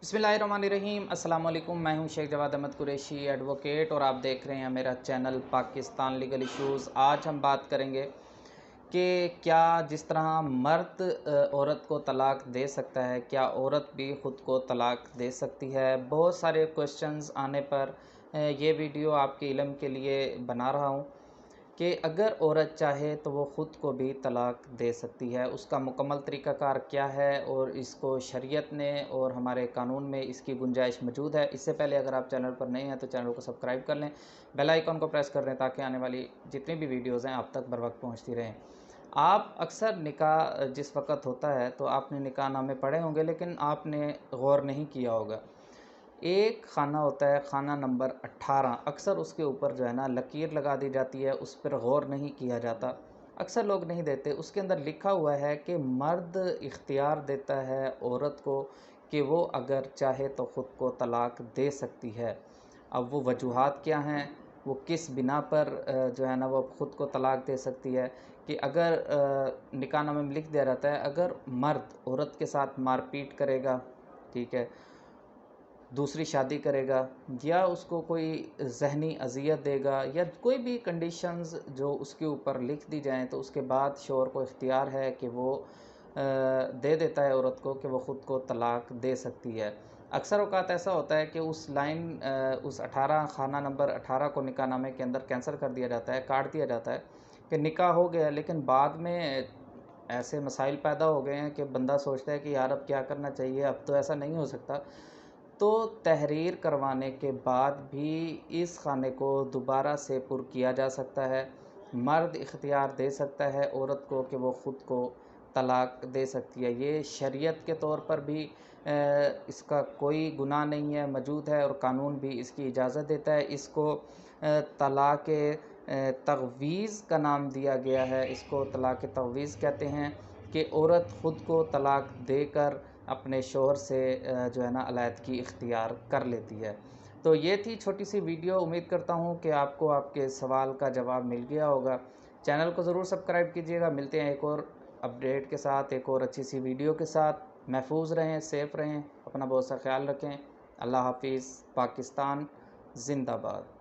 बिस्मिल्लाहिर्रहमानिर्रहीम। अस्सलाम वालेकुम। मैं हूं शेख जवाद अहमद कुरैशी एडवोकेट और आप देख रहे हैं मेरा चैनल पाकिस्तान लीगल इश्यूज़। आज हम बात करेंगे कि क्या जिस तरह मर्द औरत को तलाक दे सकता है, क्या औरत भी ख़ुद को तलाक दे सकती है। बहुत सारे क्वेश्चंस आने पर ये वीडियो आपके इल्म के लिए बना रहा हूँ कि अगर औरत चाहे तो वो ख़ुद को भी तलाक दे सकती है। उसका मुकम्मल तरीक़ाकार क्या है और इसको शरीयत ने और हमारे कानून में इसकी गुंजाइश मौजूद है। इससे पहले अगर आप चैनल पर नए हैं तो चैनल को सब्सक्राइब कर लें, बेल आइकन को प्रेस कर दें ताकि आने वाली जितनी भी वीडियोज़ हैं आप तक बर वक्त पहुँचती रहें। आप अक्सर निकाह जिस वक़्त होता है तो आपने निकाह नामे पढ़े होंगे, लेकिन आपने गौर नहीं किया होगा। एक खाना होता है, खाना नंबर 18, अक्सर उसके ऊपर जो है ना लकीर लगा दी जाती है, उस पर गौर नहीं किया जाता, अक्सर लोग नहीं देते। उसके अंदर लिखा हुआ है कि मर्द इख्तियार देता है औरत को कि वो अगर चाहे तो ख़ुद को तलाक दे सकती है। अब वो वजूहात क्या हैं, वो किस बिना पर जो है ना वो ख़ुद को तलाक दे सकती है कि अगर निकाहनामे में लिख दिया जाता है अगर मर्द औरत के साथ मारपीट करेगा, ठीक है, दूसरी शादी करेगा या उसको कोई ज़हनी अज़ियत देगा या कोई भी कंडीशंस जो उसके ऊपर लिख दी जाएँ, तो उसके बाद शौहर को इख्तियार है कि वो दे देता है औरत को कि वो ख़ुद को तलाक दे सकती है। अक्सर औक़ात ऐसा होता है कि उस लाइन उस 18 खाना नंबर 18 को निकाहनामे के अंदर कैंसल कर दिया जाता है, काट दिया जाता है कि निकाह हो गया, लेकिन बाद में ऐसे मसाइल पैदा हो गए हैं कि बंदा सोचता है कि यार अब क्या करना चाहिए, अब तो ऐसा नहीं हो सकता। तो तहरीर करवाने के बाद भी इस खाने को दोबारा से पुर किया जा सकता है। मर्द इख्तियार दे सकता है औरत को कि वो ख़ुद को तलाक दे सकती है। ये शरीयत के तौर पर भी इसका कोई गुनाह नहीं है, मौजूद है और कानून भी इसकी इजाज़त देता है। इसको तलाक़ तग़वीज़ का नाम दिया गया है। इसको तलाक़ तग़वीज़ कहते हैं कि औरत ख़ुद को तलाक देकर अपने शौहर से जो है ना अलहदगी इख्तियार कर लेती है। तो ये थी छोटी सी वीडियो। उम्मीद करता हूँ कि आपको आपके सवाल का जवाब मिल गया होगा। चैनल को ज़रूर सब्सक्राइब कीजिएगा। मिलते हैं एक और अपडेट के साथ, एक और अच्छी सी वीडियो के साथ। महफूज़ रहें, सेफ़ रहें, अपना बहुत सा ख्याल रखें। अल्लाह हाफ़िज़। पाकिस्तान ज़िंदाबाद।